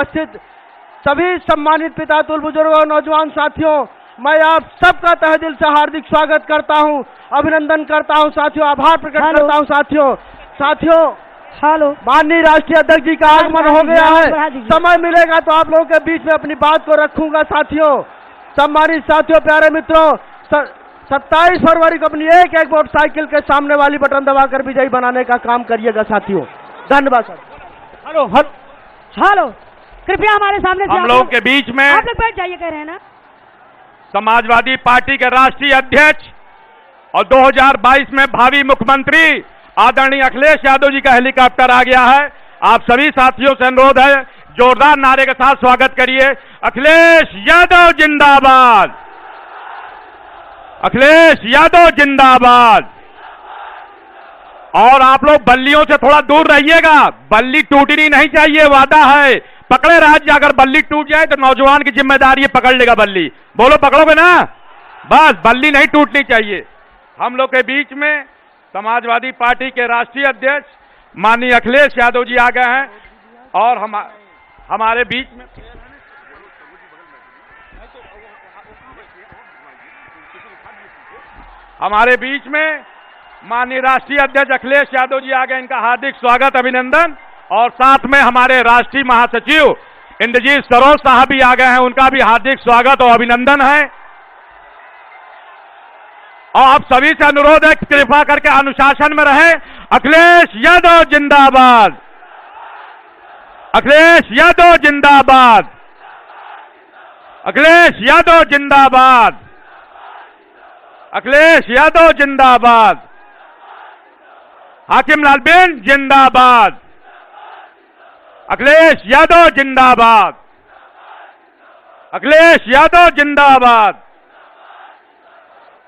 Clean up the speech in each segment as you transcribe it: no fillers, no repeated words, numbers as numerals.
उपस्थित सभी सम्मानित पिता तुल बुजुर्ग और नौजवान साथियों, मैं आप सबका तहे दिल से हार्दिक स्वागत करता हूं, अभिनंदन करता हूं साथियों, आभार प्रकट करता हूं साथियों। हेलो, माननीय राष्ट्रीय अध्यक्ष जी का आगमन हो गया है। समय मिलेगा तो आप लोगों के बीच में अपनी बात को रखूंगा साथियों। सम्मानित साथियों, प्यारे मित्रों, 27 फरवरी को अपनी एक मोटरसाइकिल के सामने वाली बटन दबाकर विजयी बनाने का काम करिएगा साथियों। धन्यवाद सर। हेलो हेलो हेलो, कृपया हमारे सामने से हम लोग के बीच में आप लोग बैठ जाइए, कह रहे हैं ना। समाजवादी पार्टी के राष्ट्रीय अध्यक्ष और 2022 में भावी मुख्यमंत्री आदरणीय अखिलेश यादव जी का हेलीकॉप्टर आ गया है। आप सभी साथियों से अनुरोध है, जोरदार नारे के साथ स्वागत करिए। अखिलेश यादव जिंदाबाद, अखिलेश यादव जिंदाबाद। और आप लोग बल्लियों से थोड़ा दूर रहिएगा, बल्ली टूटनी नहीं चाहिए, वादा है। पकड़े राज्य, अगर बल्ली टूट जाए तो नौजवान की जिम्मेदारी है, पकड़ लेगा बल्ली। बोलो पकड़ोगे ना? बस बल्ली नहीं टूटनी चाहिए। हम लोग के बीच में समाजवादी पार्टी के राष्ट्रीय अध्यक्ष माननीय अखिलेश यादव जी आ गए हैं और हमारे बीच में माननीय राष्ट्रीय अध्यक्ष अखिलेश यादव जी आ गए। इनका हार्दिक स्वागत, अभिनंदन। और साथ में हमारे राष्ट्रीय महासचिव इंद्रजीत सरोज साहब भी आ गए हैं, उनका भी हार्दिक स्वागत और अभिनंदन है। और आप सभी से अनुरोध है, कृपा करके अनुशासन में रहे। अखिलेश यादव जिंदाबाद, अखिलेश यादव जिंदाबाद, अखिलेश यादव जिंदाबाद, अखिलेश यादव जिंदाबाद, हाकिम लालबेन जिंदाबाद, अखिलेश यादव जिंदाबाद, अखिलेश यादव जिंदाबाद।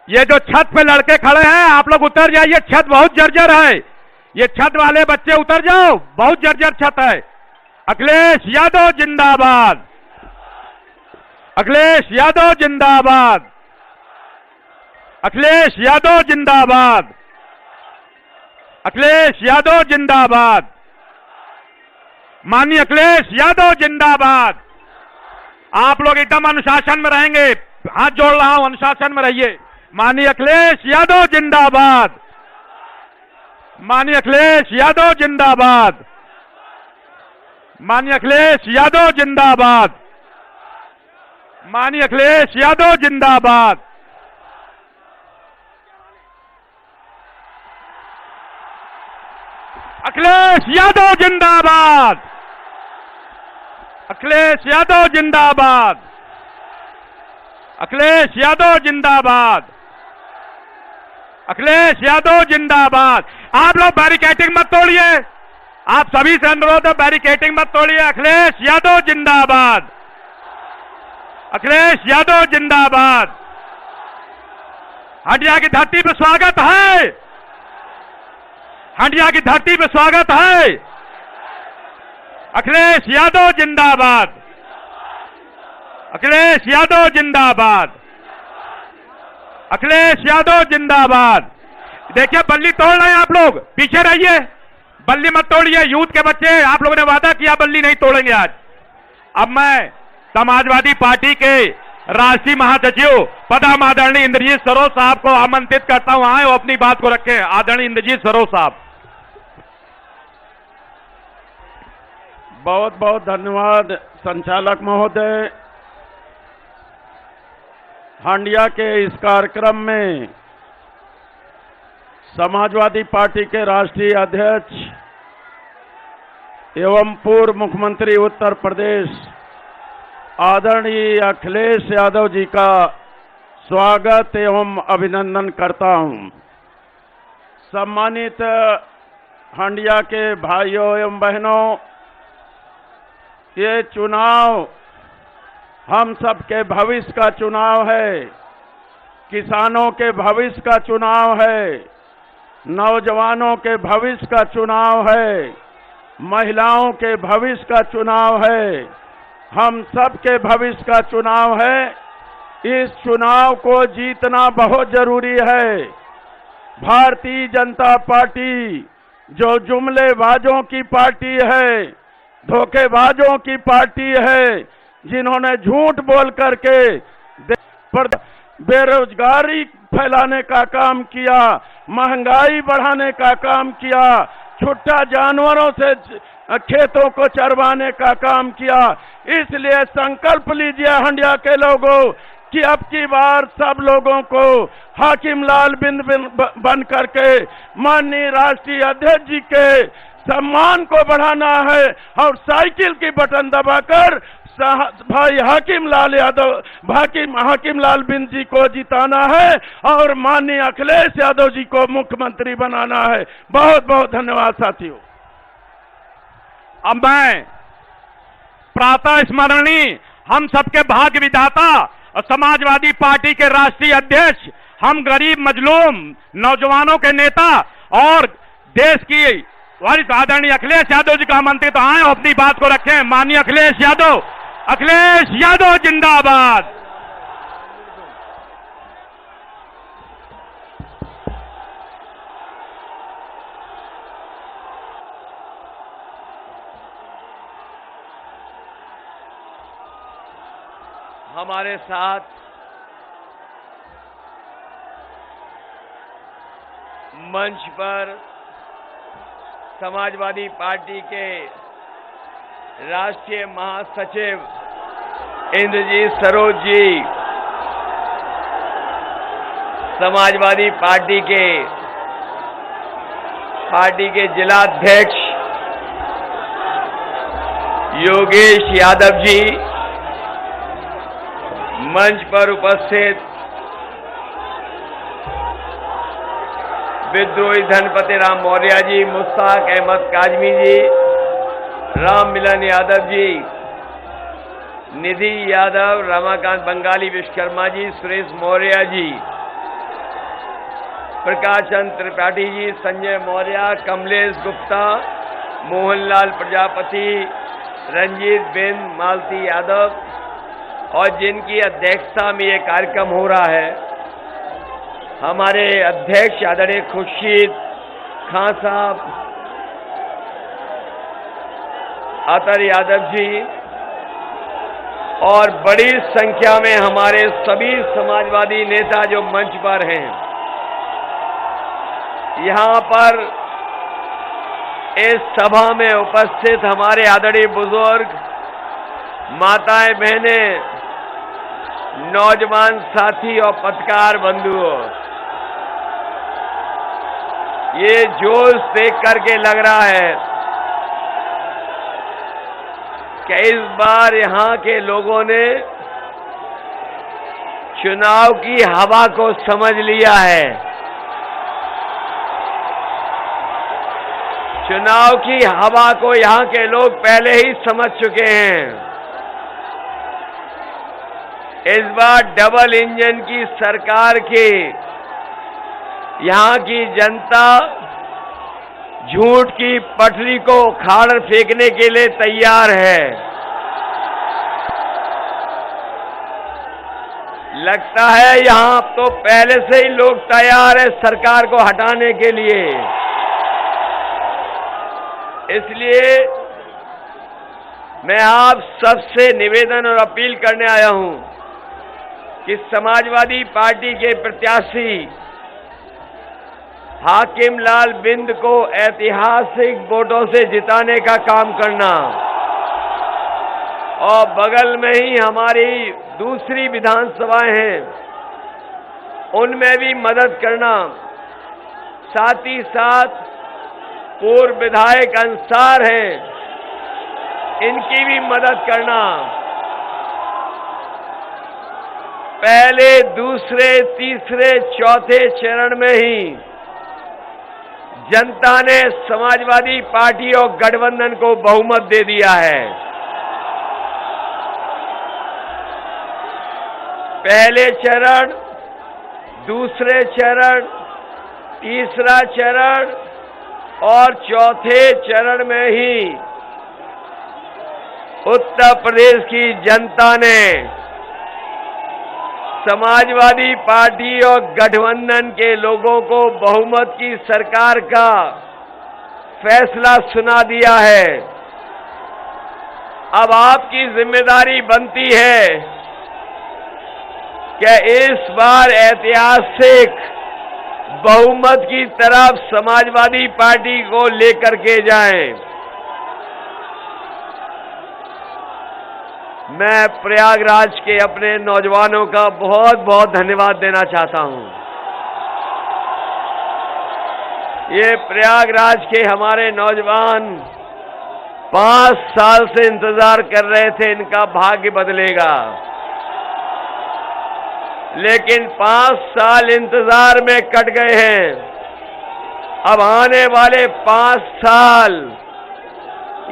ये जो छत पे लड़के खड़े हैं, आप लोग उतर जाइए, छत बहुत जर्जर है। ये छत वाले बच्चे उतर जाओ, बहुत जर्जर छत है। अखिलेश यादव जिंदाबाद, अखिलेश यादव जिंदाबाद, अखिलेश यादव जिंदाबाद, अखिलेश यादव जिंदाबाद, माननीय अखिलेश यादव जिंदाबाद। आप लोग एकदम अनुशासन में रहेंगे, हाथ जोड़ रहा हूं, अनुशासन में रहिए। माननीय अखिलेश यादव जिंदाबाद, माननीय अखिलेश यादव जिंदाबाद, माननीय अखिलेश यादव जिंदाबाद, माननीय अखिलेश यादव जिंदाबाद। अखिलेश यादव जिंदाबाद, अखिलेश यादव जिंदाबाद, अखिलेश यादव जिंदाबाद, अखिलेश यादव जिंदाबाद। आप लोग बैरिकेडिंग मत तोड़िए, आप सभी से अनुरोध है, बैरिकेडिंग मत तोड़िए। अखिलेश यादव जिंदाबाद, अखिलेश यादव जिंदाबाद। हंडिया की धरती पर स्वागत है, हंडिया की धरती पर स्वागत है। अखिलेश यादव जिंदाबाद, अखिलेश यादव जिंदाबाद, अखिलेश यादव जिंदाबाद। देखिए बल्ली तोड़ रहे हैं आप लोग, पीछे रहिए, बल्ली मत तोड़िए। यूथ के बच्चे, आप लोगों ने वादा किया बल्ली नहीं तोड़ेंगे आज। अब मैं समाजवादी पार्टी के राष्ट्रीय महासचिव पदम आदरणीय इंद्रजीत सरोज साहब को आमंत्रित करता हूं, आए और अपनी बात को रखें। आदरणीय इंद्रजीत सरोज साहब। बहुत बहुत धन्यवाद संचालक महोदय। हंडिया के इस कार्यक्रम में समाजवादी पार्टी के राष्ट्रीय अध्यक्ष एवं पूर्व मुख्यमंत्री उत्तर प्रदेश आदरणीय अखिलेश यादव जी का स्वागत एवं अभिनंदन करता हूं। सम्मानित हंडिया के भाइयों एवं बहनों, ये चुनाव हम सबके भविष्य का चुनाव है, किसानों के भविष्य का चुनाव है, नौजवानों के भविष्य का चुनाव है, महिलाओं के भविष्य का चुनाव है, हम सबके भविष्य का चुनाव है। इस चुनाव को जीतना बहुत जरूरी है। भारतीय जनता पार्टी जो जुमलेबाजों की पार्टी है, धोखेबाजों की पार्टी है, जिन्होंने झूठ बोल करके बेरोजगारी फैलाने का काम किया, महंगाई बढ़ाने का काम किया, छुट्टा जानवरों से खेतों को चरवाने का काम किया। इसलिए संकल्प लीजिए हंडिया के लोगों कि अब की बार सब लोगों को हाकिम लाल बिंद बन करके माननीय राष्ट्रीय अध्यक्ष जी के सम्मान को बढ़ाना है और साइकिल की बटन दबाकर भाई हाकिम लाल यादव हाकिम लाल बिंद जी को जिताना है और माननीय अखिलेश यादव जी को मुख्यमंत्री बनाना है। बहुत बहुत धन्यवाद साथियों। अब मैं प्रातः स्मरणीय हम सबके भाग्य विधाता और समाजवादी पार्टी के राष्ट्रीय अध्यक्ष, हम गरीब मजलूम नौजवानों के नेता और देश की वरिष्ठ आदरणीय अखिलेश यादव जी का आमंत्रित तो आए और अपनी बात को रखें। माननीय अखिलेश यादव जिंदाबाद। हमारे साथ मंच पर समाजवादी पार्टी के राष्ट्रीय महासचिव इंद्रजीत सरोज जी, समाजवादी पार्टी के जिलाध्यक्ष योगेश यादव जी, मंच पर उपस्थित विद्रोही धनपति राम मौर्य जी, मुश्ताक अहमद काजमी जी, राम मिलन यादव जी, निधि यादव, रमाकांत बंगाली विश्वकर्मा जी, सुरेश मौर्य जी, प्रकाश चंद्र त्रिपाठी जी, संजय मौर्य, कमलेश गुप्ता, मोहनलाल प्रजापति, रंजीत बिंद, मालती यादव और जिनकी अध्यक्षता में ये कार्यक्रम हो रहा है, हमारे अध्यक्ष आदरणीय खुर्शीद खान साहब, अतर यादव जी और बड़ी संख्या में हमारे सभी समाजवादी नेता जो मंच पर हैं। यहाँ पर इस सभा में उपस्थित हमारे आदरणीय बुजुर्ग, माताएं, बहनें, नौजवान साथी और पत्रकार बंधुओं, ये जोश देख करके लग रहा है कि इस बार यहाँ के लोगों ने चुनाव की हवा को समझ लिया है। चुनाव की हवा को यहाँ के लोग पहले ही समझ चुके हैं। इस बार डबल इंजन की सरकार के यहाँ की जनता झूठ की पटरी को उखाड़ फेंकने के लिए तैयार है। लगता है यहाँ तो पहले से ही लोग तैयार है सरकार को हटाने के लिए। इसलिए मैं आप सबसे निवेदन और अपील करने आया हूं कि समाजवादी पार्टी के प्रत्याशी हाकिम लाल बिंद को ऐतिहासिक वोटों से जिताने का काम करना और बगल में ही हमारी दूसरी विधानसभाएं हैं, उनमें भी मदद करना। साथ ही साथ पूर्व विधायक अंसार हैं, इनकी भी मदद करना। पहले, दूसरे, तीसरे, चौथे चरण में ही जनता ने समाजवादी पार्टी और गठबंधन को बहुमत दे दिया है। पहले चरण, दूसरे चरण, तीसरा चरण और चौथे चरण में ही उत्तर प्रदेश की जनता ने समाजवादी पार्टी और गठबंधन के लोगों को बहुमत की सरकार का फैसला सुना दिया है। अब आपकी जिम्मेदारी बनती है कि इस बार ऐतिहासिक बहुमत की तरफ समाजवादी पार्टी को लेकर के जाएं। मैं प्रयागराज के अपने नौजवानों का बहुत बहुत धन्यवाद देना चाहता हूं। ये प्रयागराज के हमारे नौजवान 5 साल से इंतजार कर रहे थे इनका भाग्य बदलेगा, लेकिन 5 साल इंतजार में कट गए हैं। अब आने वाले 5 साल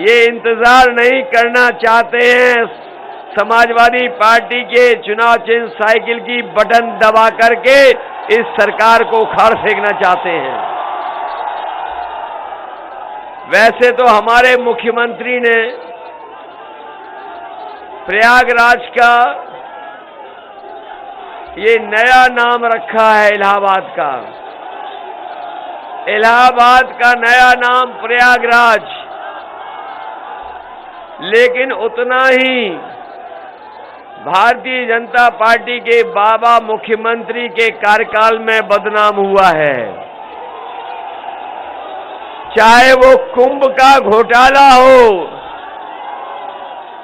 ये इंतजार नहीं करना चाहते हैं। समाजवादी पार्टी के चुनाव चिन्ह साइकिल की बटन दबा करके इस सरकार को उखाड़ फेंकना चाहते हैं। वैसे तो हमारे मुख्यमंत्री ने प्रयागराज का ये नया नाम रखा है इलाहाबाद का। इलाहाबाद का नया नाम प्रयागराज, लेकिन उतना ही भारतीय जनता पार्टी के बाबा मुख्यमंत्री के कार्यकाल में बदनाम हुआ है। चाहे वो कुंभ का घोटाला हो,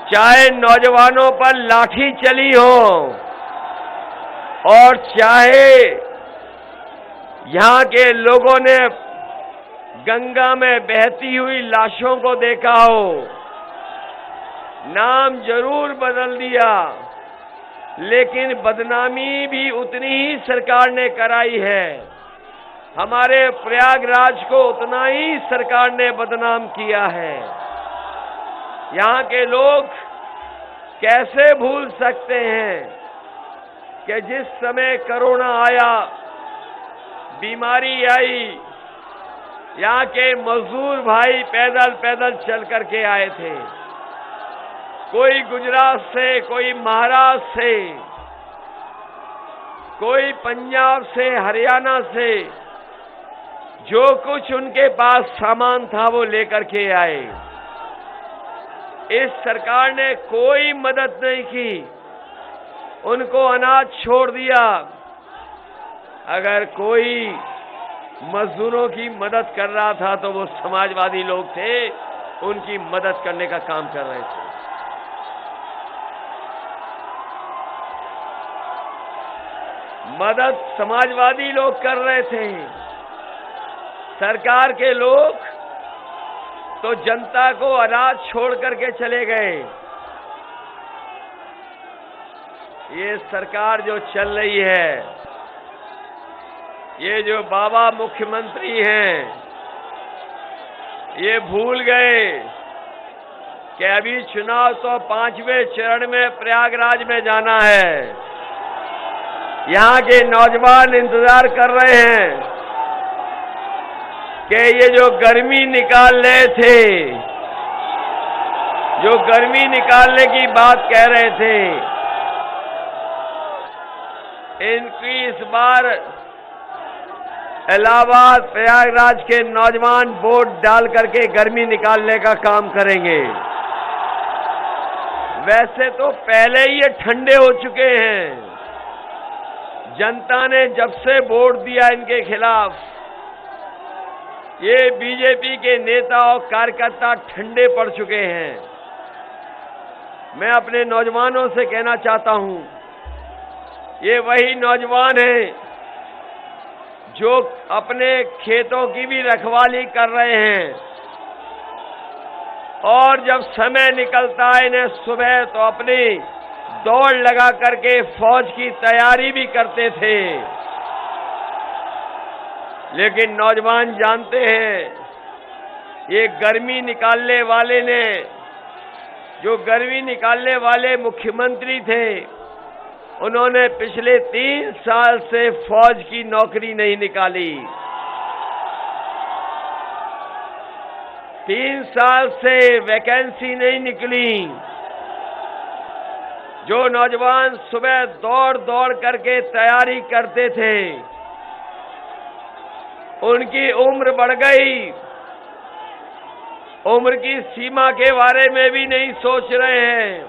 चाहे नौजवानों पर लाठी चली हो, और चाहे यहां के लोगों ने गंगा में बहती हुई लाशों को देखा हो। नाम जरूर बदल दिया, लेकिन बदनामी भी उतनी ही सरकार ने कराई है। हमारे प्रयागराज को उतना ही सरकार ने बदनाम किया है। यहाँ के लोग कैसे भूल सकते हैं कि जिस समय कोरोना आया, बीमारी आई, यहाँ के मजदूर भाई पैदल पैदल चल करके आए थे। कोई गुजरात से, कोई महाराष्ट्र से, कोई पंजाब से, हरियाणा से, जो कुछ उनके पास सामान था वो लेकर के आए। इस सरकार ने कोई मदद नहीं की, उनको अनाज छोड़ दिया। अगर कोई मजदूरों की मदद कर रहा था तो वो समाजवादी लोग थे, उनकी मदद करने का काम कर रहे थे। मदद समाजवादी लोग कर रहे थे। सरकार के लोग तो जनता को अनाज छोड़ करके चले गए। ये सरकार जो चल रही है, ये जो बाबा मुख्यमंत्री हैं, ये भूल गए कि अभी चुनाव तो 5वें चरण में प्रयागराज में जाना है। यहाँ के नौजवान इंतजार कर रहे हैं कि ये जो गर्मी निकाल रहे थे, जो गर्मी निकालने की बात कह रहे थे, इनकी इस बार इलाहाबाद प्रयागराज के नौजवान वोट डाल करके गर्मी निकालने का काम करेंगे। वैसे तो पहले ही ये ठंडे हो चुके हैं। जनता ने जब से वोट दिया इनके खिलाफ, ये बीजेपी के नेता और कार्यकर्ता ठंडे पड़ चुके हैं। मैं अपने नौजवानों से कहना चाहता हूं, ये वही नौजवान हैं जो अपने खेतों की भी रखवाली कर रहे हैं, और जब समय निकलता है इन्हें सुबह तो अपनी दौड़ लगा करके फौज की तैयारी भी करते थे। लेकिन नौजवान जानते हैं, ये गर्मी निकालने वाले ने, जो गर्मी निकालने वाले मुख्यमंत्री थे, उन्होंने पिछले 3 साल से फौज की नौकरी नहीं निकाली। 3 साल से वैकेंसी नहीं निकली। जो नौजवान सुबह दौड़ दौड़ करके तैयारी करते थे, उनकी उम्र बढ़ गई। उम्र की सीमा के बारे में भी नहीं सोच रहे हैं।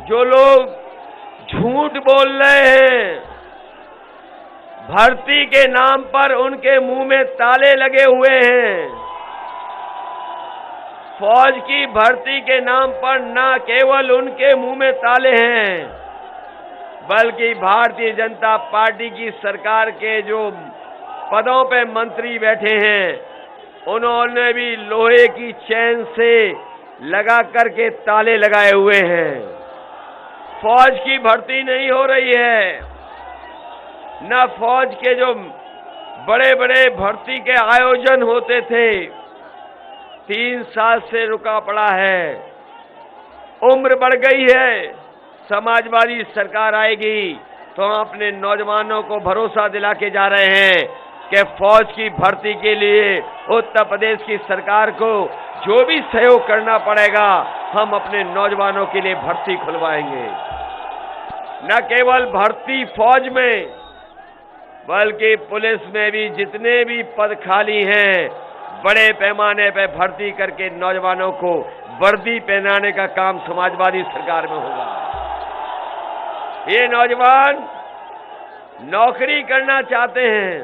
जो लोग झूठ बोल रहे हैं, भर्ती के नाम पर उनके मुंह में ताले लगे हुए हैं। फौज की भर्ती के नाम पर न केवल उनके मुंह में ताले हैं, बल्कि भारतीय जनता पार्टी की सरकार के जो पदों पे मंत्री बैठे हैं, उन्होंने भी लोहे की चैन से लगा करके ताले लगाए हुए हैं। फौज की भर्ती नहीं हो रही है, न फौज के जो बड़े बड़े भर्ती के आयोजन होते थे 3 साल से रुका पड़ा है। उम्र बढ़ गई है। समाजवादी सरकार आएगी तो हम अपने नौजवानों को भरोसा दिला के जा रहे हैं कि फौज की भर्ती के लिए उत्तर प्रदेश की सरकार को जो भी सहयोग करना पड़ेगा, हम अपने नौजवानों के लिए भर्ती खुलवाएंगे। न केवल भर्ती फौज में, बल्कि पुलिस में भी जितने भी पद खाली हैं, बड़े पैमाने पर भर्ती करके नौजवानों को वर्दी पहनाने का काम समाजवादी सरकार में होगा। ये नौजवान नौकरी करना चाहते हैं,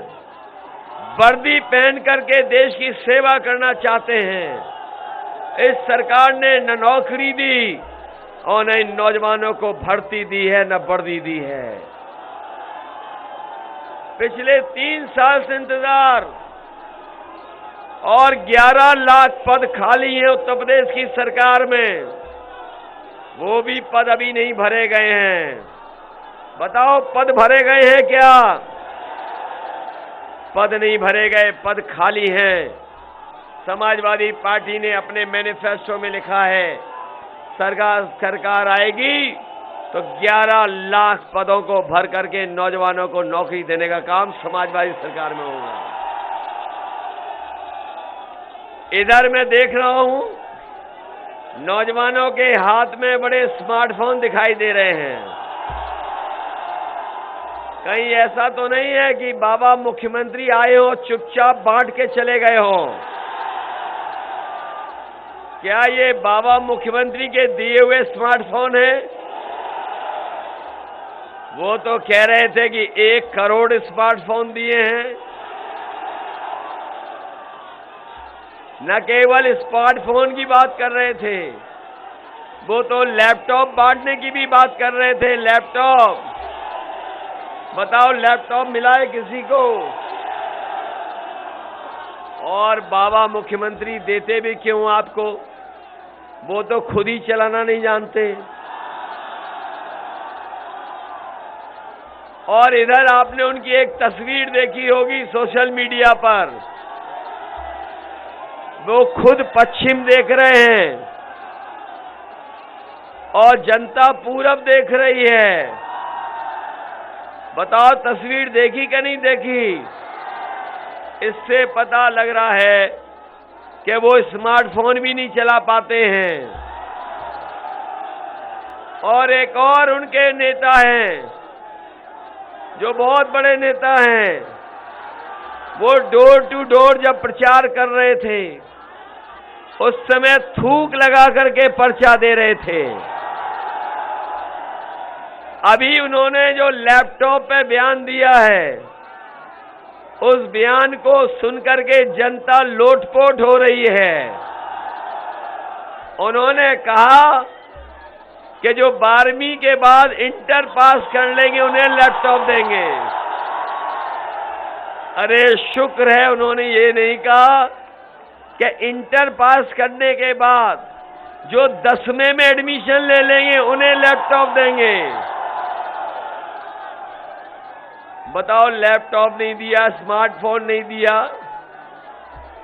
वर्दी पहन करके देश की सेवा करना चाहते हैं। इस सरकार ने न नौकरी दी और न इन नौजवानों को भर्ती दी है, न वर्दी दी है। पिछले 3 साल से इंतजार और 11 लाख पद खाली हैं उत्तर प्रदेश की सरकार में। वो भी पद अभी नहीं भरे गए हैं। बताओ, पद भरे गए हैं क्या? पद नहीं भरे गए, पद खाली हैं। समाजवादी पार्टी ने अपने मैनिफेस्टो में लिखा है, सरकार आएगी तो 11 लाख पदों को भर करके नौजवानों को नौकरी देने का काम समाजवादी सरकार में होगा। इधर मैं देख रहा हूं, नौजवानों के हाथ में बड़े स्मार्टफोन दिखाई दे रहे हैं। कहीं ऐसा तो नहीं है कि बाबा मुख्यमंत्री आए हो चुपचाप बांट के चले गए हो? क्या ये बाबा मुख्यमंत्री के दिए हुए स्मार्टफोन हैं? वो तो कह रहे थे कि 1 करोड़ स्मार्टफोन दिए हैं। न केवल स्मार्टफोन की बात कर रहे थे, वो तो लैपटॉप बांटने की भी बात कर रहे थे। लैपटॉप, बताओ, लैपटॉप मिला है किसी को? और बाबा मुख्यमंत्री देते भी क्यों आपको? वो तो खुद ही चलाना नहीं जानते। और इधर आपने उनकी एक तस्वीर देखी होगी सोशल मीडिया पर, वो खुद पश्चिम देख रहे हैं और जनता पूरब देख रही है। बताओ, तस्वीर देखी कि नहीं देखी? इससे पता लग रहा है कि वो स्मार्टफोन भी नहीं चला पाते हैं। और एक और उनके नेता हैं, जो बहुत बड़े नेता हैं, वो डोर टू डोर जब प्रचार कर रहे थे, उस समय थूक लगा करके पर्चा दे रहे थे। अभी उन्होंने जो लैपटॉप पे बयान दिया है, उस बयान को सुनकर के जनता लोटपोट हो रही है। उन्होंने कहा कि जो 12वीं के बाद इंटर पास कर लेंगे उन्हें लैपटॉप देंगे। अरे शुक्र है उन्होंने ये नहीं कहा कि इंटर पास करने के बाद जो 10वें में एडमिशन ले लेंगे उन्हें लैपटॉप देंगे। बताओ, लैपटॉप नहीं दिया, स्मार्टफोन नहीं दिया।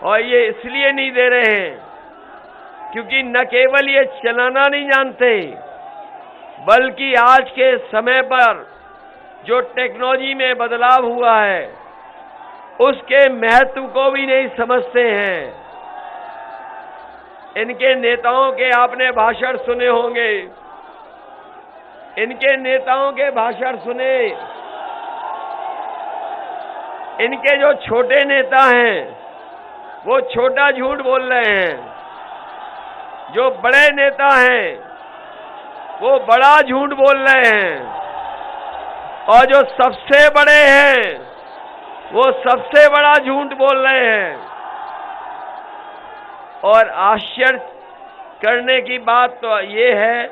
और ये इसलिए नहीं दे रहे हैं क्योंकि न केवल ये चलाना नहीं जानते, बल्कि आज के समय पर जो टेक्नोलॉजी में बदलाव हुआ है उसके महत्व को भी नहीं समझते हैं। इनके नेताओं के आपने भाषण सुने होंगे, इनके नेताओं के भाषण सुने। इनके जो छोटे नेता हैं वो छोटा झूठ बोल रहे हैं। जो बड़े नेता हैं वो बड़ा झूठ बोल रहे हैं, और जो सबसे बड़े हैं वो सबसे बड़ा झूठ बोल रहे हैं। और आश्चर्य करने की बात तो ये है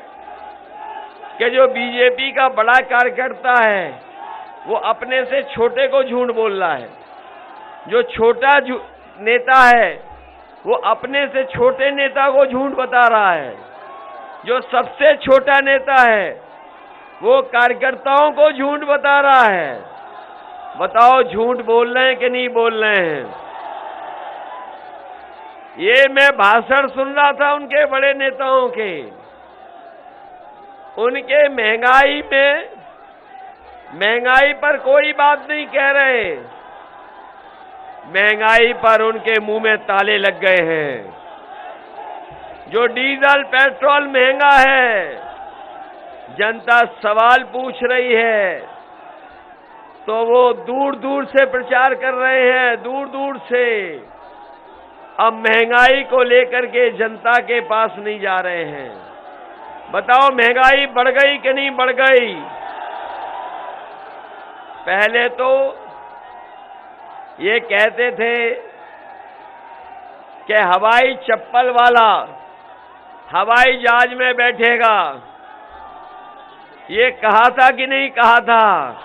कि जो बीजेपी का बड़ा कार्यकर्ता है वो अपने से छोटे को झूठ बोल रहा है। जो छोटा नेता है वो अपने से छोटे नेता को झूठ बता रहा है। जो सबसे छोटा नेता है वो कार्यकर्ताओं को झूठ बता रहा है। बताओ झूठ बोल रहे हैं कि नहीं बोल रहे हैं? ये मैं भाषण सुन रहा था उनके बड़े नेताओं के, उनके महंगाई पर कोई बात नहीं कह रहे। महंगाई पर उनके मुंह में ताले लग गए हैं। जो डीजल पेट्रोल महंगा है, जनता सवाल पूछ रही है, तो वो दूर दूर से प्रचार कर रहे हैं, दूर दूर से। अब महंगाई को लेकर के जनता के पास नहीं जा रहे हैं। बताओ महंगाई बढ़ गई कि नहीं बढ़ गई? पहले तो ये कहते थे कि हवाई चप्पल वाला हवाई जहाज में बैठेगा। ये कहा था कि नहीं कहा था?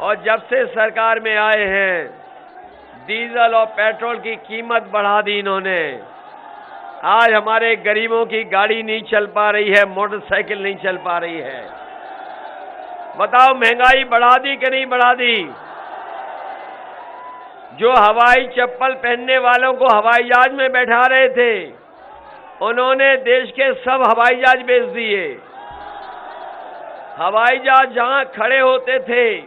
और जब से सरकार में आए हैं डीजल और पेट्रोल की कीमत बढ़ा दी इन्होंने। आज हमारे गरीबों की गाड़ी नहीं चल पा रही है, मोटरसाइकिल नहीं चल पा रही है। बताओ महंगाई बढ़ा दी कि नहीं बढ़ा दी? जो हवाई चप्पल पहनने वालों को हवाई जहाज में बैठा रहे थे, उन्होंने देश के सब हवाई जहाज बेच दिए। हवाई जहाज जहां खड़े होते थे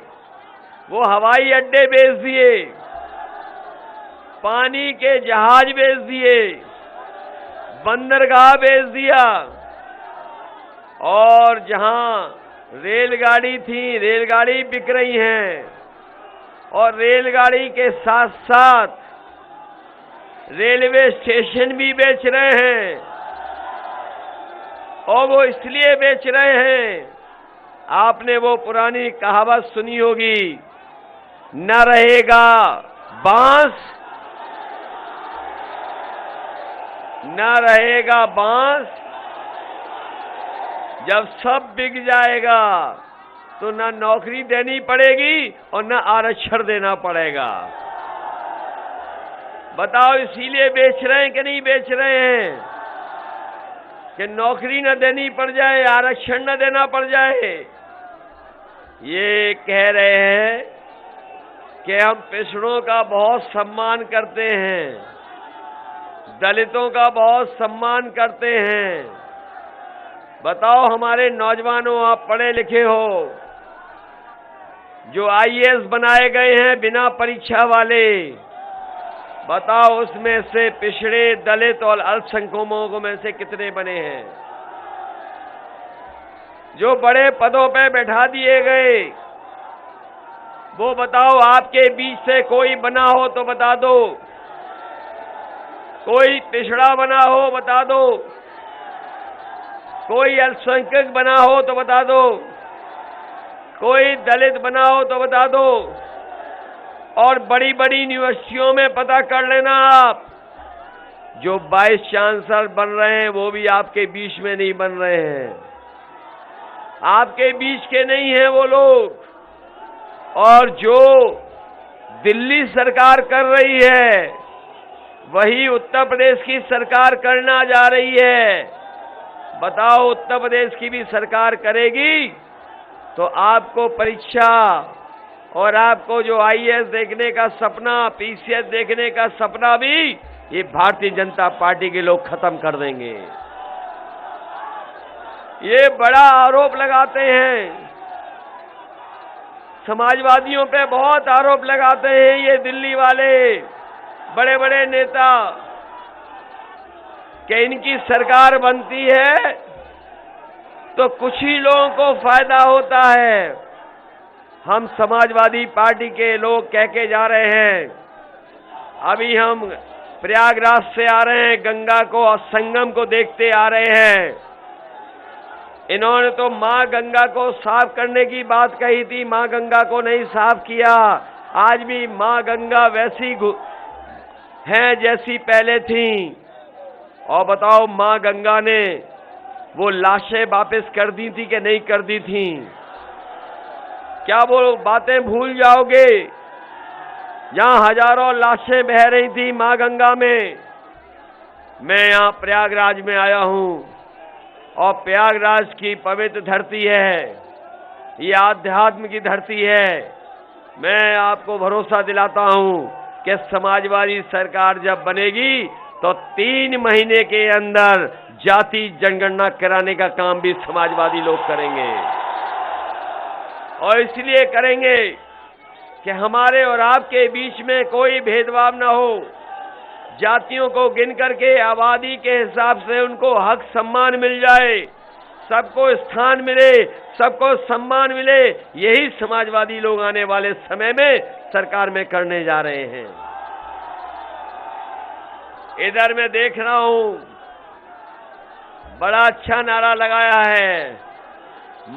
वो हवाई अड्डे बेच दिए, पानी के जहाज बेच दिए, बंदरगाह बेच दिया, और जहां रेलगाड़ी थी रेलगाड़ी बिक रही हैं, और रेलगाड़ी के साथ साथ रेलवे स्टेशन भी बेच रहे हैं। और वो इसलिए बेच रहे हैं, आपने वो पुरानी कहावत सुनी होगी, न रहेगा बांस न रहेगा बांस, जब सब बिक जाएगा तो न नौकरी देनी पड़ेगी और न आरक्षण देना पड़ेगा। बताओ इसीलिए बेच रहे हैं कि नहीं बेच रहे हैं? कि नौकरी न देनी पड़ जाए, आरक्षण न देना पड़ जाए। ये कह रहे हैं कि हम पिछड़ों का बहुत सम्मान करते हैं, दलितों का बहुत सम्मान करते हैं। बताओ हमारे नौजवानों, आप पढ़े लिखे हो, जो आईएएस बनाए गए हैं बिना परीक्षा वाले, बताओ उसमें से पिछड़े, दलित और अल्पसंख्यकों में से कितने बने हैं? जो बड़े पदों पे बैठा दिए गए, वो बताओ आपके बीच से कोई बना हो तो बता दो, कोई पिछड़ा बना हो बता दो, कोई अल्पसंख्यक बना हो तो बता दो, कोई दलित बना हो तो बता दो। और बड़ी बड़ी यूनिवर्सिटियों में पता कर लेना आप, जो वाइस चांसलर बन रहे हैं वो भी आपके बीच में नहीं बन रहे हैं, आपके बीच के नहीं हैं वो लोग। और जो दिल्ली सरकार कर रही है वही उत्तर प्रदेश की सरकार करना जा रही है। बताओ उत्तर प्रदेश की भी सरकार करेगी तो आपको परीक्षा और आपको जो आईएएस देखने का सपना, पीसीएस देखने का सपना भी ये भारतीय जनता पार्टी के लोग खत्म कर देंगे। ये बड़ा आरोप लगाते हैं, समाजवादियों पे बहुत आरोप लगाते हैं ये दिल्ली वाले बड़े बड़े नेता कि इनकी सरकार बनती है तो कुछ ही लोगों को फायदा होता है। हम समाजवादी पार्टी के लोग कह के जा रहे हैं अभी हम प्रयागराज से आ रहे हैं, गंगा को और संगम को देखते आ रहे हैं। इन्होंने तो मां गंगा को साफ करने की बात कही थी, मां गंगा को नहीं साफ किया। आज भी मां गंगा वैसी हैं जैसी पहले थी। और बताओ, मां गंगा ने वो लाशें वापस कर दी थी कि नहीं कर दी थी? क्या वो बातें भूल जाओगे जहां हजारों लाशें बह रही थी मां गंगा में? मैं यहां प्रयागराज में आया हूं और प्रयागराज की पवित्र धरती है, ये आध्यात्म की धरती है। मैं आपको भरोसा दिलाता हूं कि समाजवादी सरकार जब बनेगी तो 3 महीने के अंदर जाति जनगणना कराने का काम भी समाजवादी लोग करेंगे। और इसलिए करेंगे कि हमारे और आपके बीच में कोई भेदभाव न हो। जातियों को गिन करके आबादी के हिसाब से उनको हक सम्मान मिल जाए, सबको स्थान मिले, सबको सम्मान मिले। यही समाजवादी लोग आने वाले समय में सरकार में करने जा रहे हैं। इधर मैं देख रहा हूं, बड़ा अच्छा नारा लगाया है,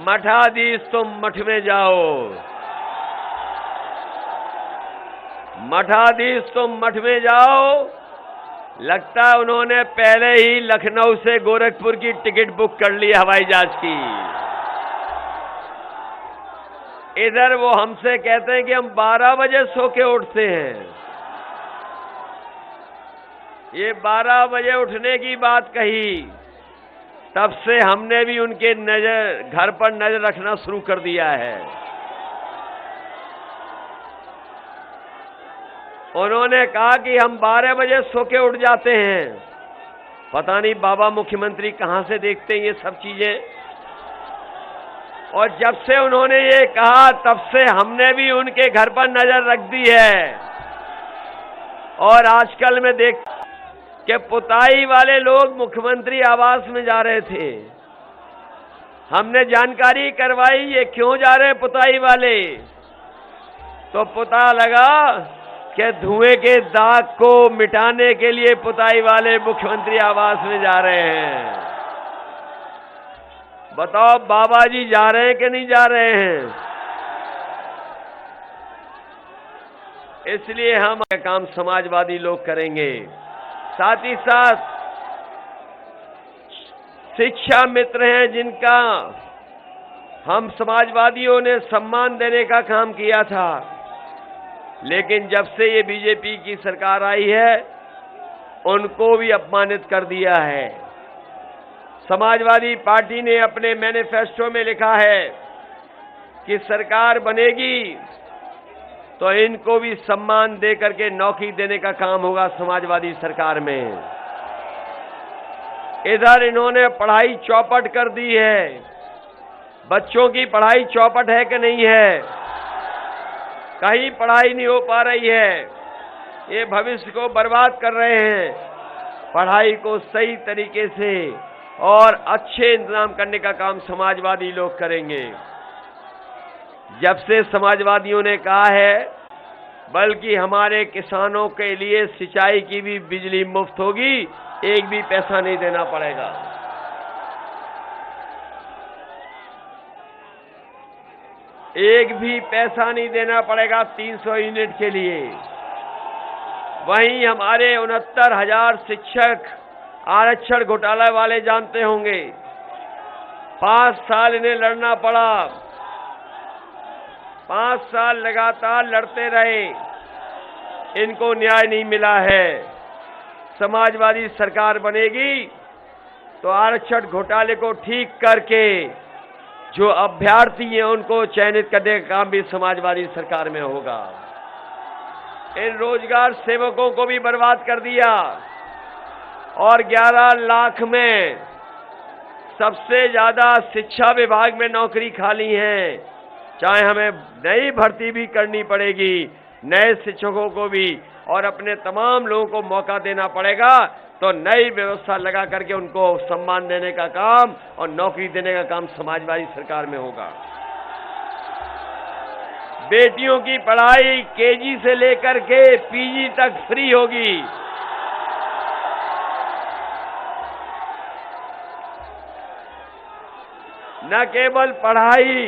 मठाधीश तुम मठ में जाओ, मठाधीश तुम मठ में जाओ। लगता है उन्होंने पहले ही लखनऊ से गोरखपुर की टिकट बुक कर ली हवाई जहाज की। इधर वो हमसे कहते हैं कि हम 12 बजे सो के उठते हैं। ये 12 बजे उठने की बात कही, तब से हमने भी उनके घर पर नजर रखना शुरू कर दिया है। उन्होंने कहा कि हम 12 बजे सो के उठ जाते हैं। पता नहीं बाबा मुख्यमंत्री कहां से देखते हैं ये सब चीजें। और जब से उन्होंने ये कहा तब से हमने भी उनके घर पर नजर रख दी है। और आजकल मैं देख कि पुताई वाले लोग मुख्यमंत्री आवास में जा रहे थे। हमने जानकारी करवाई ये क्यों जा रहे हैं पुताई वाले, तो पता लगा कि धुएं के दाग को मिटाने के लिए पुताई वाले मुख्यमंत्री आवास में जा रहे हैं। बताओ बाबा जी जा रहे हैं कि नहीं जा रहे हैं? इसलिए हम काम समाजवादी लोग करेंगे। साथ ही साथ शिक्षा मित्र हैं जिनका हम समाजवादियों ने सम्मान देने का काम किया था, लेकिन जब से ये बीजेपी की सरकार आई है उनको भी अपमानित कर दिया है। समाजवादी पार्टी ने अपने मैनिफेस्टो में लिखा है कि सरकार बनेगी तो इनको भी सम्मान दे करके नौकरी देने का काम होगा समाजवादी सरकार में। इधर इन्होंने पढ़ाई चौपट कर दी है। बच्चों की पढ़ाई चौपट है कि नहीं है? कहीं पढ़ाई नहीं हो पा रही है। ये भविष्य को बर्बाद कर रहे हैं। पढ़ाई को सही तरीके से और अच्छे इंतजाम करने का काम समाजवादी लोग करेंगे। जब से समाजवादियों ने कहा है बल्कि हमारे किसानों के लिए सिंचाई की भी बिजली मुफ्त होगी, एक भी पैसा नहीं देना पड़ेगा। एक भी पैसा नहीं देना पड़ेगा 300 यूनिट के लिए। वहीं हमारे 69,000 शिक्षक आरक्षण घोटाला वाले जानते होंगे, 5 साल इन्हें लड़ना पड़ा, 5 साल लगातार लड़ते रहे, इनको न्याय नहीं मिला है। समाजवादी सरकार बनेगी तो आरक्षण घोटाले को ठीक करके जो अभ्यर्थी हैं उनको चयनित करने का काम भी समाजवादी सरकार में होगा। इन रोजगार सेवकों को भी बर्बाद कर दिया और 11 लाख में सबसे ज्यादा शिक्षा विभाग में नौकरी खाली है। चाहे हमें नई भर्ती भी करनी पड़ेगी, नए शिक्षकों को भी, और अपने तमाम लोगों को मौका देना पड़ेगा, तो नई व्यवस्था लगा करके उनको सम्मान देने का काम और नौकरी देने का काम समाजवादी सरकार में होगा। बेटियों की पढ़ाई केजी से लेकर के पीजी तक फ्री होगी। न केवल पढ़ाई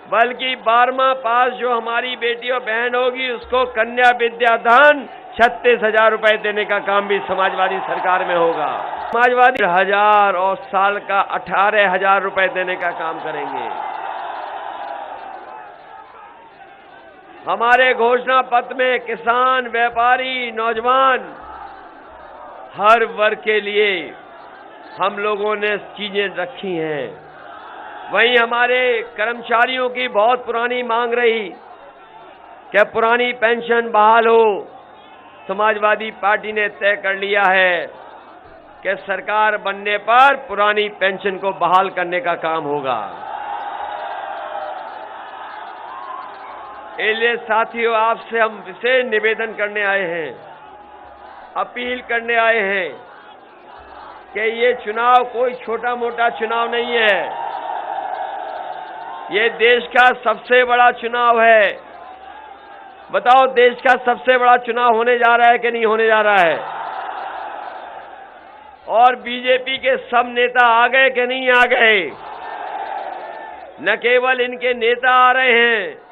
बल्कि 12वां पास जो हमारी बेटी और बहन होगी उसको कन्या विद्याधन 36,000 रुपए देने का काम भी समाजवादी सरकार में होगा। समाजवादी 1,000 और साल का 18,000 रुपए देने का काम करेंगे। हमारे घोषणा पत्र में किसान, व्यापारी, नौजवान हर वर्ग के लिए हम लोगों ने चीजें रखी हैं। वहीं हमारे कर्मचारियों की बहुत पुरानी मांग रही कि पुरानी पेंशन बहाल हो। समाजवादी पार्टी ने तय कर लिया है कि सरकार बनने पर पुरानी पेंशन को बहाल करने का काम होगा। इसलिए साथियों, आपसे हम विशेष निवेदन करने आए हैं, अपील करने आए हैं कि ये चुनाव कोई छोटा मोटा चुनाव नहीं है। ये देश का सबसे बड़ा चुनाव है। बताओ, देश का सबसे बड़ा चुनाव होने जा रहा है कि नहीं होने जा रहा है? और बीजेपी के सब नेता आ गए कि नहीं आ गए? न केवल इनके नेता आ रहे हैं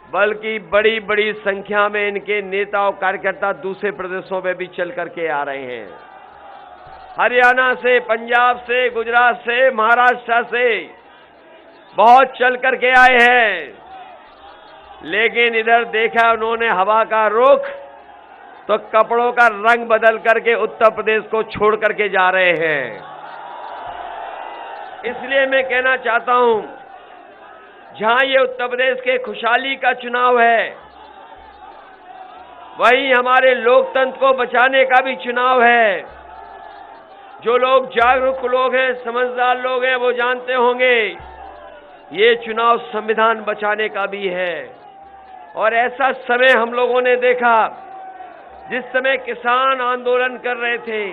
बल्कि बड़ी बड़ी संख्या में इनके नेता और कार्यकर्ता दूसरे प्रदेशों में भी चल करके आ रहे हैं। हरियाणा से, पंजाब से, गुजरात से, महाराष्ट्र से बहुत चल करके आए हैं। लेकिन इधर देखा उन्होंने हवा का रुख तो कपड़ों का रंग बदल करके उत्तर प्रदेश को छोड़ करके जा रहे हैं। इसलिए मैं कहना चाहता हूं, जहां ये उत्तर प्रदेश के खुशहाली का चुनाव है, वहीं हमारे लोकतंत्र को बचाने का भी चुनाव है। जो लोग जागरूक लोग हैं, समझदार लोग हैं, वो जानते होंगे ये चुनाव संविधान बचाने का भी है। और ऐसा समय हम लोगों ने देखा जिस समय किसान आंदोलन कर रहे थे,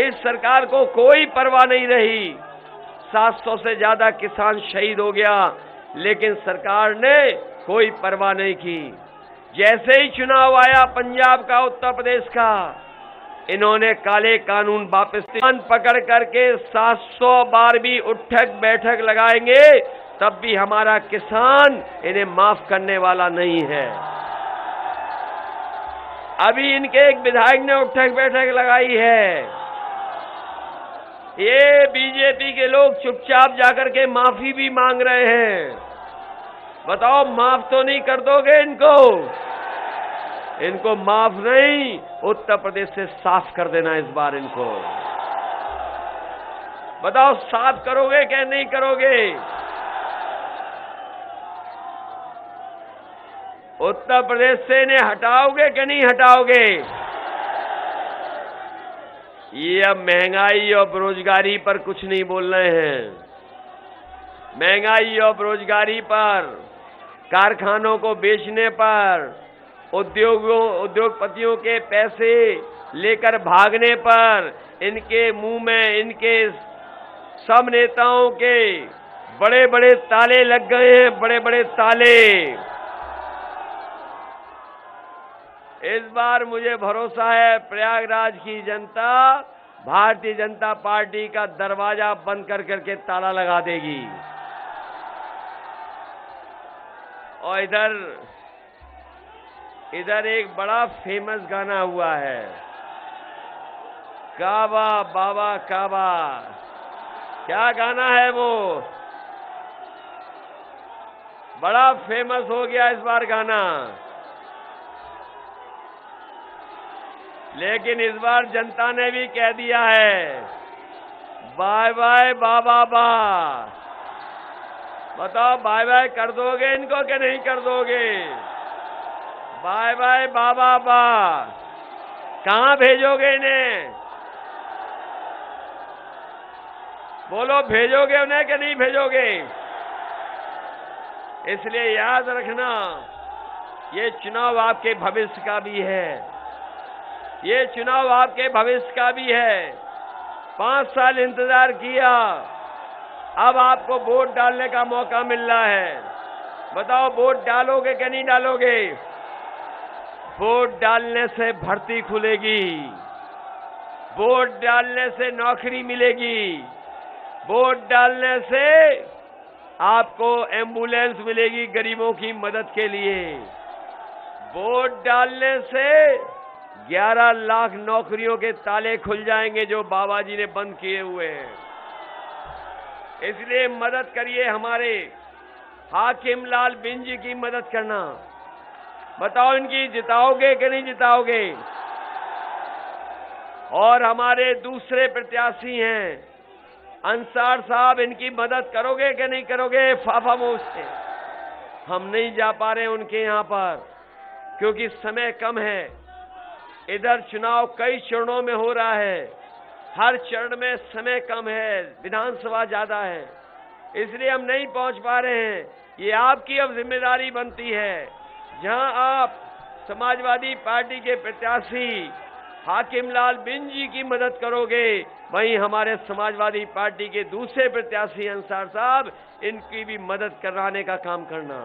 इस सरकार को कोई परवाह नहीं रही। 700 से ज्यादा किसान शहीद हो गया, लेकिन सरकार ने कोई परवाह नहीं की। जैसे ही चुनाव आया पंजाब का, उत्तर प्रदेश का, इन्होंने काले कानून वापस पकड़ करके 700 बार भी उठक बैठक लगाएंगे तब भी हमारा किसान इन्हें माफ करने वाला नहीं है। अभी इनके एक विधायक ने उठक बैठक लगाई है। ये बीजेपी के लोग चुपचाप जाकर के माफी भी मांग रहे हैं। बताओ, माफ तो नहीं कर दोगे इनको? इनको माफ नहीं, उत्तर प्रदेश से साफ कर देना इस बार इनको। बताओ, साफ करोगे क्या नहीं करोगे? उत्तर प्रदेश से इन्हें हटाओगे कि नहीं हटाओगे? ये अब महंगाई और बेरोजगारी पर कुछ नहीं बोल रहे हैं। महंगाई और बेरोजगारी पर, कारखानों को बेचने पर, उद्योगपतियों के पैसे लेकर भागने पर, इनके मुंह में, इनके सब नेताओं के बड़े बड़े ताले लग गए हैं, बड़े बड़े ताले। इस बार मुझे भरोसा है प्रयागराज की जनता भारतीय जनता पार्टी का दरवाजा बंद कर करके ताला लगा देगी। और इधर एक बड़ा फेमस गाना हुआ है, काबा बाबा काबा। क्या गाना है वो? बड़ा फेमस हो गया इस बार गाना। लेकिन इस बार जनता ने भी कह दिया है, बाय बाय बाबा बा। बताओ, बाय बाय कर दोगे इनको कि नहीं कर दोगे? बाय बाय बाबा बा। कहां भेजोगे इन्हें? बोलो, भेजोगे उन्हें कि नहीं भेजोगे? इसलिए याद रखना, ये चुनाव आपके भविष्य का भी है। ये चुनाव आपके भविष्य का भी है। 5 साल इंतजार किया, अब आपको वोट डालने का मौका मिल रहा है। बताओ वोट डालोगे कि नहीं डालोगे? वोट डालने से भर्ती खुलेगी, वोट डालने से नौकरी मिलेगी, वोट डालने से आपको एम्बुलेंस मिलेगी गरीबों की मदद के लिए, वोट डालने से 11 लाख नौकरियों के ताले खुल जाएंगे जो बाबा जी ने बंद किए हुए हैं। इसलिए मदद करिए, हमारे हाकिम लाल बिन जी की मदद करना। बताओ इनकी जिताओगे कि नहीं जिताओगे? और हमारे दूसरे प्रत्याशी हैं अंसार साहब, इनकी मदद करोगे कि नहीं करोगे? फाफामोश से हम नहीं जा पा रहे उनके यहां पर क्योंकि समय कम है। इधर चुनाव कई चरणों में हो रहा है, हर चरण में समय कम है, विधानसभा ज्यादा है, इसलिए हम नहीं पहुंच पा रहे हैं। ये आपकी अब जिम्मेदारी बनती है, जहां आप समाजवादी पार्टी के प्रत्याशी हाकिम लाल बिन जी की मदद करोगे, वहीं हमारे समाजवादी पार्टी के दूसरे प्रत्याशी अंसार साहब, इनकी भी मदद कराने का काम करना।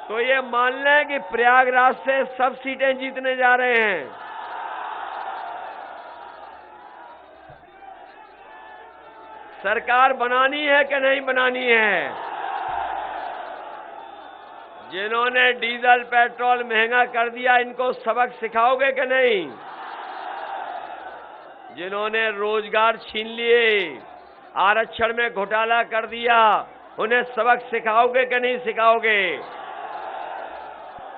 तो ये मान लें कि प्रयागराज से सब सीटें जीतने जा रहे हैं। सरकार बनानी है कि नहीं बनानी है? जिन्होंने डीजल पेट्रोल महंगा कर दिया, इनको सबक सिखाओगे कि नहीं? जिन्होंने रोजगार छीन लिए, आरक्षण में घोटाला कर दिया, उन्हें सबक सिखाओगे कि नहीं सिखाओगे?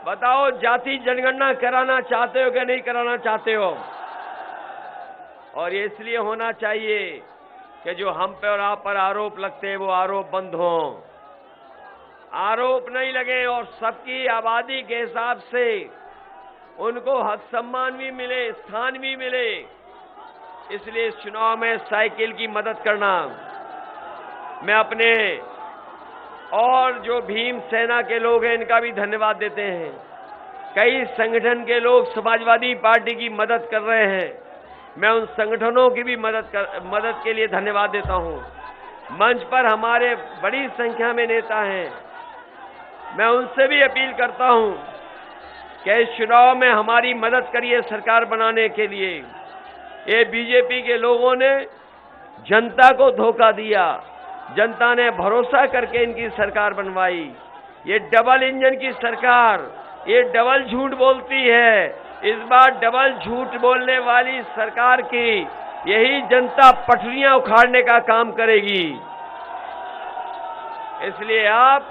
बताओ, जाति जनगणना कराना चाहते हो कि नहीं कराना चाहते हो? और ये इसलिए होना चाहिए कि जो हम पे और आप पर आरोप लगते हैं वो आरोप बंद हों, आरोप नहीं लगे और सबकी आबादी के हिसाब से उनको हक सम्मान भी मिले, स्थान भी मिले। इसलिए इस चुनाव में साइकिल की मदद करना। मैं अपने और जो भीम सेना के लोग हैं इनका भी धन्यवाद देते हैं। कई संगठन के लोग समाजवादी पार्टी की मदद कर रहे हैं, मैं उन संगठनों की भी मदद के लिए धन्यवाद देता हूं। मंच पर हमारे बड़ी संख्या में नेता हैं, मैं उनसे भी अपील करता हूं कि इस चुनाव में हमारी मदद करिए सरकार बनाने के लिए। ये बीजेपी के लोगों ने जनता को धोखा दिया, जनता ने भरोसा करके इनकी सरकार बनवाई। ये डबल इंजन की सरकार, ये डबल झूठ बोलती है। इस बार डबल झूठ बोलने वाली सरकार की यही जनता पटरियां उखाड़ने का काम करेगी। इसलिए आप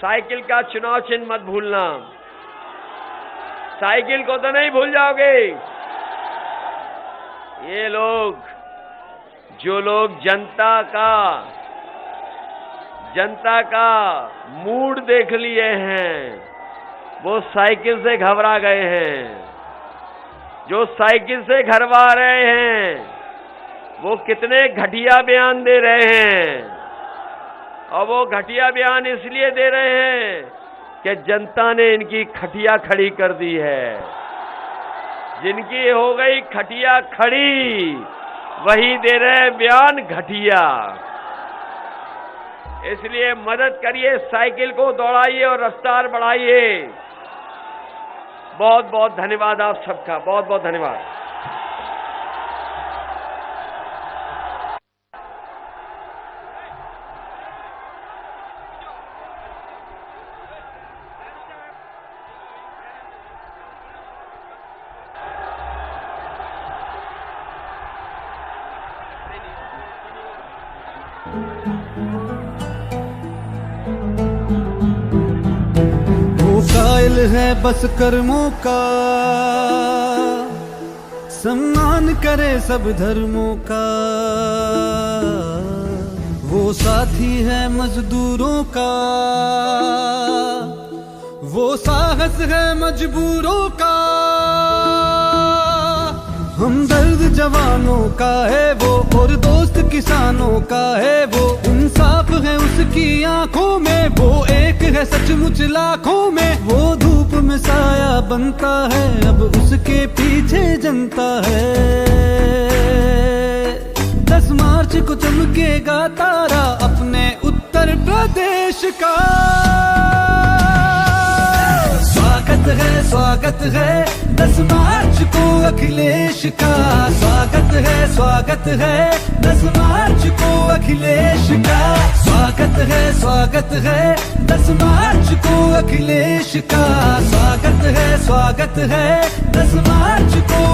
साइकिल का चुनाव चिन्ह मत भूलना। साइकिल को तो नहीं भूल जाओगे। ये लोग, जो लोग जनता का मूड देख लिए हैं, वो साइकिल से घबरा गए हैं। जो साइकिल से घबरा रहे हैं वो कितने घटिया बयान दे रहे हैं, और वो घटिया बयान इसलिए दे रहे हैं कि जनता ने इनकी खटिया खड़ी कर दी है। जिनकी हो गई खटिया खड़ी, वही दे रहे हैं बयान घटिया। इसलिए मदद करिए, साइकिल को दौड़ाइए और रफ्तार बढ़ाइए। बहुत बहुत धन्यवाद आप सबका, बहुत बहुत धन्यवाद। कायल है बस कर्मों का, सम्मान करे सब धर्मों का। वो साथी है मजदूरों का, वो साहस है मजबूरों का। हमदर्द जवानों का है वो, और दोस्त किसानों का है वो। इंसाफ है उसकी आंखों में, वो एक है सचमुच लाखों में। वो धूप में साया बनता है, अब उसके पीछे जनता है। 10 मार्च को चमकेगा तारा अपने उत्तर स्वागत है 10 मार्च को अखिलेश का स्वागत है 10 मार्च को अखिलेश का स्वागत है 10 मार्च को अखिलेश का स्वागत है 10 मार्च को